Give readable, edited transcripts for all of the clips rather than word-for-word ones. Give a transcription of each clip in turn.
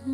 Hey.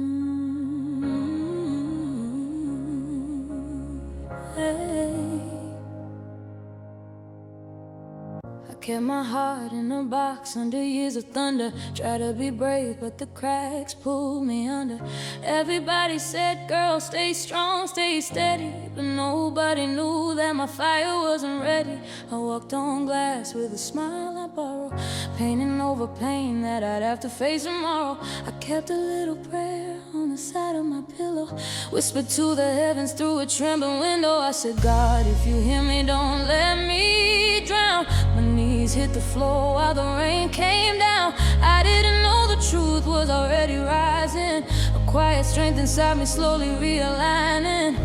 I kept my heart in a box under years of thunder. Tried to be brave, but the cracks pulled me under. Everybody said, girl, stay strong, stay steady, but nobody knew that my fire wasn't ready. I walked on glass with a smile I borrowed, painting over pain that I'd have to face tomorrow. I kept a little prayer on the side of my pillow, whispered to the heavens through a trembling window. I said, God, if you hear me, don't let me drown. My knees hit the floor while the rain came down. I didn't know the truth was already rising, a quiet strength inside me slowly realigning.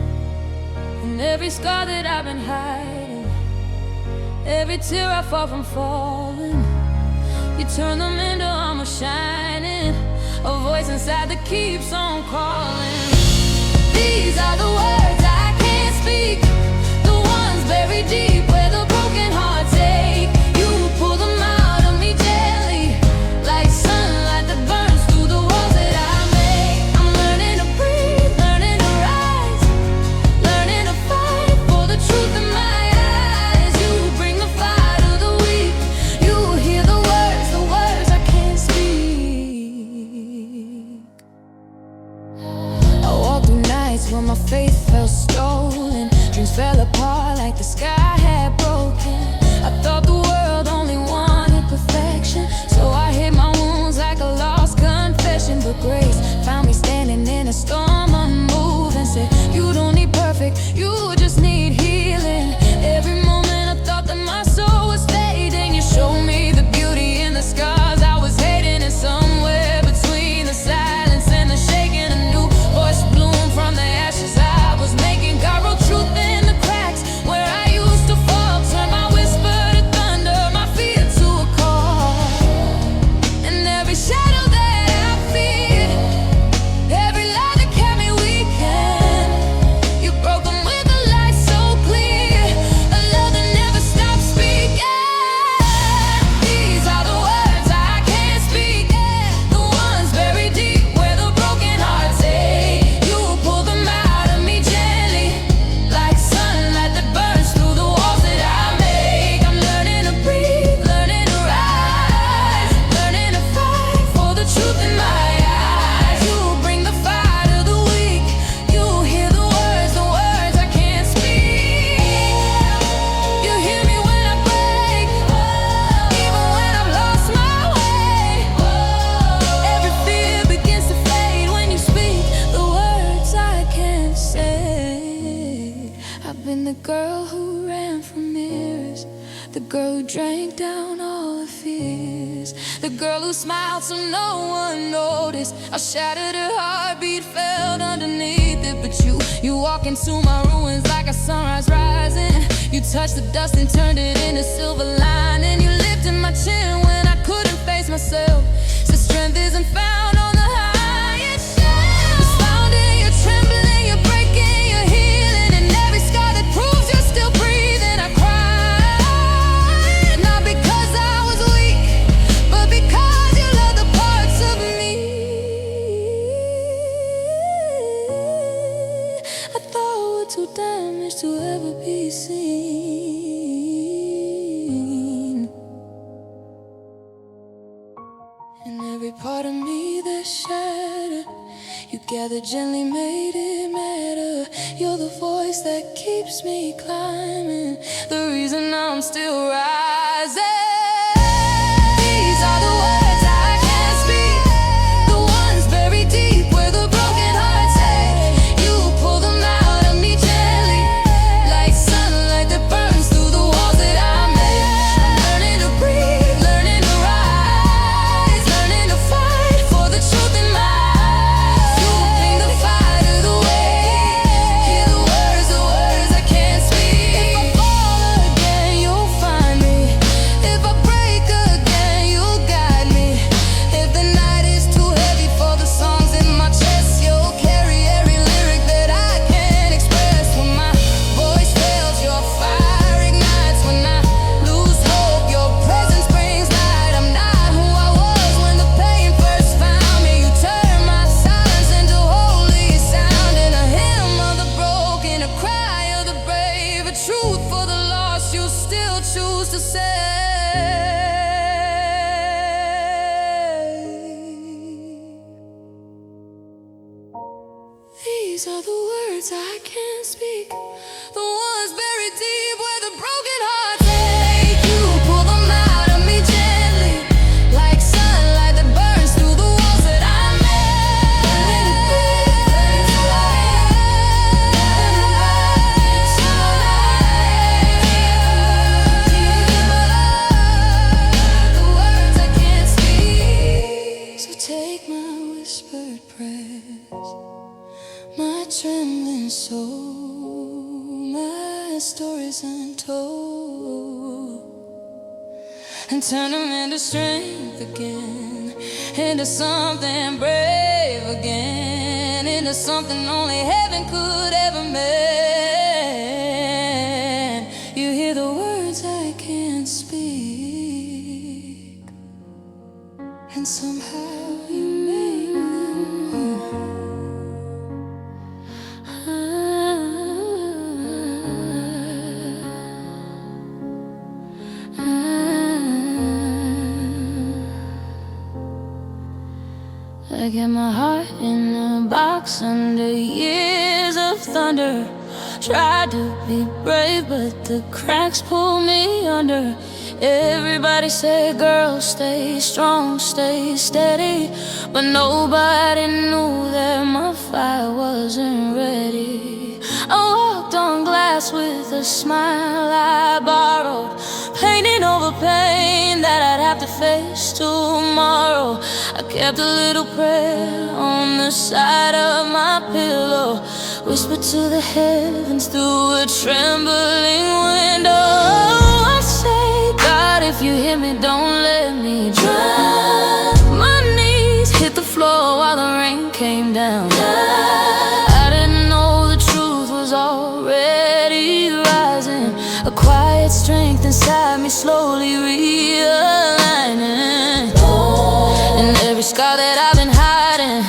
And every scar that I've been hiding, every tear I fought from falling, you turn them into armor shining, a voice inside that keeps on calling. These are the words I can't speak, the ones buried deep where the broken hearts ache. You pull them out of me gently, like sunlight that burns through the walls that I make. I'm learning to breathe, learning to rise, learning to fight for the truth in my eyes. You bring the fire to the weak, you hear the words I can't speak. I walked through nights when my faith felt stolen, dreams fell apart like the sky had broken. I thought the world only wanted perfection, so I hid my wounds like a lost confession. But grace found me standing in a storm unmoved and said, you don't need perfect, you just need healing. Every moment I thought that my soul was fading, you showed me the beauty in the scars I was hating. And somewhere between the silence and the shaking, a new voice bloomed from the ashes I was making. God wrote truth in the cracks where I used to fall, turned my whisper to thunder, my fear to a call. And every shadow that I feared, every lie that kept me weakened, you broke them with a light so clear, a love that never stopped speaking. These are the words I can't speak, the ones buried deep where the broken hearts ache. You pull them out of me gently, like sunlight that burns through the walls that I make. I'm learning to breathe, learning to rise, learning to fight for the truth in my eyes. You bring the fire to the weak, you hear the words I can't speak. You hear me when I break, even when I've lost my way. Every fear begins to fade when you speak the words I can't say. I've been the girl who ran from mirrors, the girl who drank down all her fears, the girl who smiled so no one noticed. I shattered her heartbeat, felt underneath it. But you walk into my ruins like a sunrise rising. You touched the dust and turned it into silver lining. You lifted my chin when I couldn't face myself. So strength isn't found on the highest shelf. It's found in your trembling, you're breaking, you're healing, and every scar that proves you're still breathing. I cried, not because I was weak, but because you love the parts of me I thought were too damaged to ever be seen. And every part of me that's shattered, you gathered gently, made it matter. You're the voice that keeps me climbing, the reason I'm still rising. These are the words I can't speak, the ones buried deep where the broken hearts ache. You pull them out of me gently, like sunlight that burns through the walls that I make. I'm learning to breathe, learning to rise, learning to fight for the truth in my eyes. You bring the fire to the way, hear the words I can't speak. If I fall again, you'll find me. These are the words I can't speak, the ones buried deep where the broken heart take you. Pull them out of me gently, like sunlight that burns through the walls that I the words I can't speak. So take my whispered prayers, my trembling soul, my stories untold, and turn them into strength again, into something brave again, into something only heaven could ever mend. You hear the words I can't speak, and somehow you make them whole. I get my heart in a box under years of thunder. Tried to be brave, but the cracks pull me under. Everybody say, girl, stay strong, stay steady, but nobody knew that my fire wasn't ready. I walked on glass with a smile I borrowed, painting over pain that I'd have to face tomorrow. I kept a little prayer on the side of my pillow, whispered to the heavens through a trembling window. I say, God, if you hear me, don't let me drown. My knees hit the floor while the rain came down. I didn't know the truth was already rising, a quiet strength inside me slowly realigning. And every scar that I've been hiding,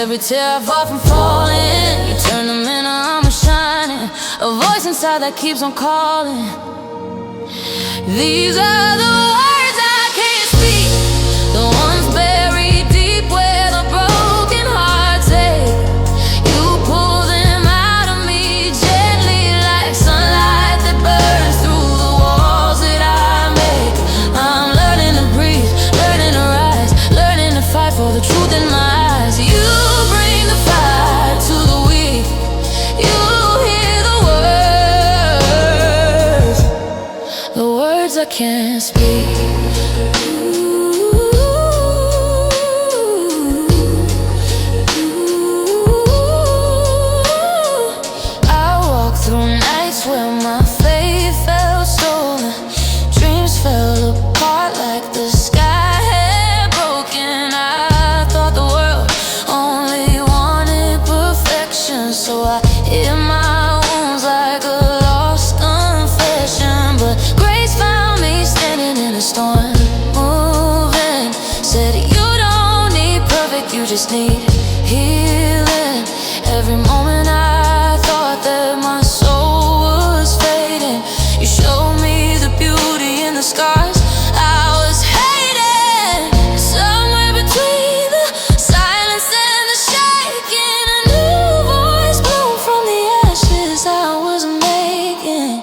every tear I fought from falling, you turn them into armor shining, a voice inside that keeps on calling. These are the words I can't speak, the ones buried deep where the broken hearts ache. You pull them out of me gently like sunlight that burns through the walls that I make. I'm learning to breathe, learning to rise, learning to fight for the truth in my eyes. You bring the fire to the weak, you hear the words I can't speak. I walk through nights where my faith felt stolen, dreams fell apart like the sky had broken. I thought the world only wanted perfection, so I hid my wounds like a lost confession. But grace found me standing in a storm, moving, said you don't need perfect, you just need healing. Every moment I thought that my soul was fading, you showed me the beauty in the scars I was hating. Somewhere between the silence and the shaking, a new voice blew from the ashes I was making.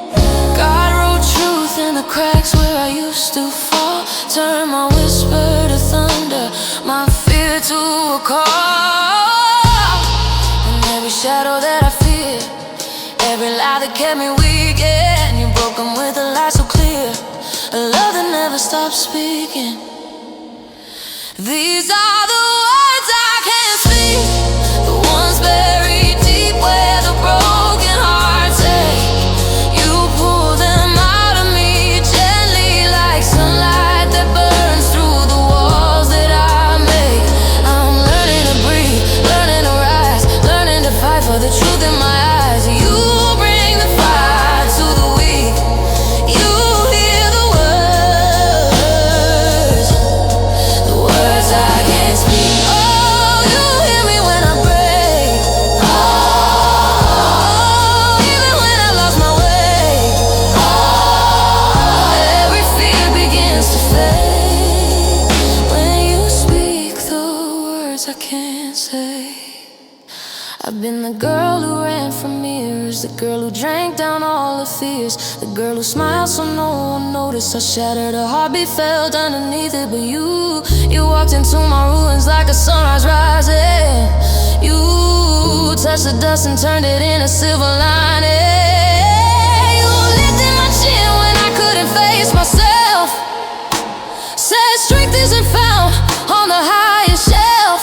God wrote truth in the cracks where I used to fall, turned my whisper to thunder, my fear to a call. And every shadow that I feared, every lie that kept me weak, and you broke them with a light so clear, a love that never stops speaking. These are the words I can't speak, the ones buried deep where the broken hearts ache. You pull them out of me gently like sunlight that burns through the walls that I make. I'm learning to breathe, learning to rise, learning to fight for the truth in my eyes. You bring the fire to the weak, you hear the words I can't speak. I've been the girl who ran from mirrors, the girl who drank down all her fears, the girl who smiled so no one noticed how shattered her heartbeat felt underneath it. But you walked into my ruins like a sunrise rising. You touched the dust and turned it into silver lining. You lifted my chin when I couldn't face myself. Said strength isn't found on the highest shelf.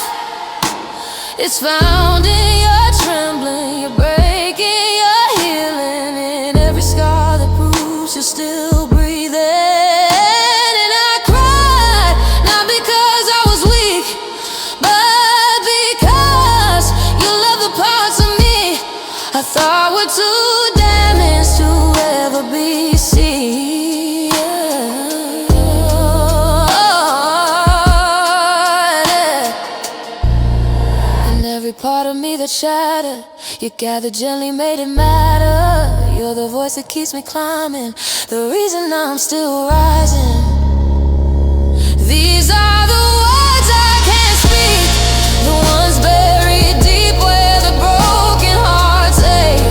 It's found in your trembling, your breaking, your healing, in every scar that proves you're still breathing. And I cried, not because I was weak, but because you love the parts of me I thought were too damaged to ever be seen. Every part of me that shattered, you gathered gently, made it matter. You're the voice that keeps me climbing, the reason I'm still rising. These are the words I can't speak, the ones buried deep where the broken hearts ache.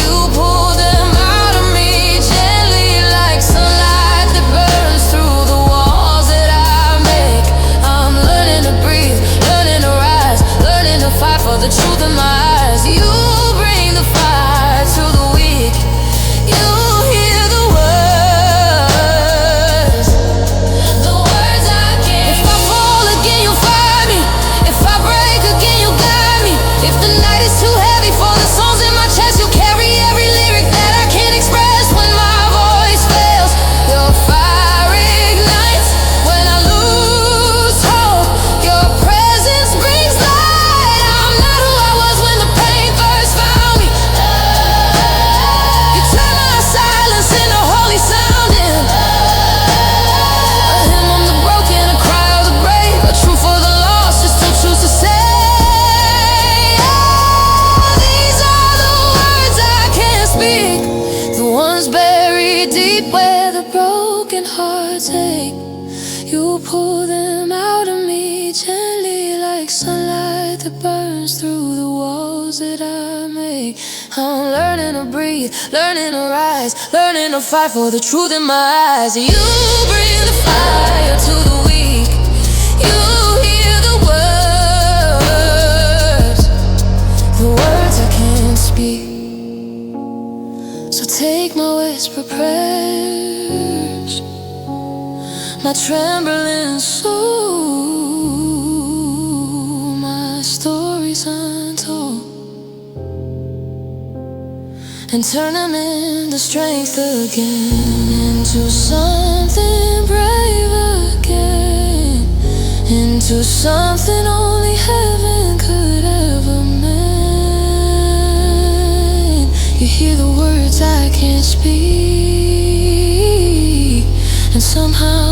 You pull them out of me gently like sunlight that burns through the walls that I make. I'm learning to breathe, learning to rise, learning to fight for the truth in my eyes. You bring the fire to the weak. You hear the words I can't. If I fall again, you'll find me. If I break again, you'll guide me. If the night is too heavy for the songs in my chest, you'll carry every lyric that I can't express. When my voice fails, your fire ignites. When I lose hope, your presence brings light. I'm not who I was when the pain first found me. You turn my silence into holy sounding. A hymn on the broken, a cry of the brave, a truth for the lost, just to choose to say. These are the words I can't speak, the ones buried deep where the broken hearts ache. You pull them out of me gently like sunlight that burns through the walls that I make. I'm learning to breathe, learning to rise, learning to fight for the truth in my eyes. You bring the fire to the weak. You hear the words I can't speak. So take my whisper prayers, my trembling soul, my stories untold, and turn them into strength again, into something brave again, into something only heaven could ever mend. You hear the words I can't speak, and somehow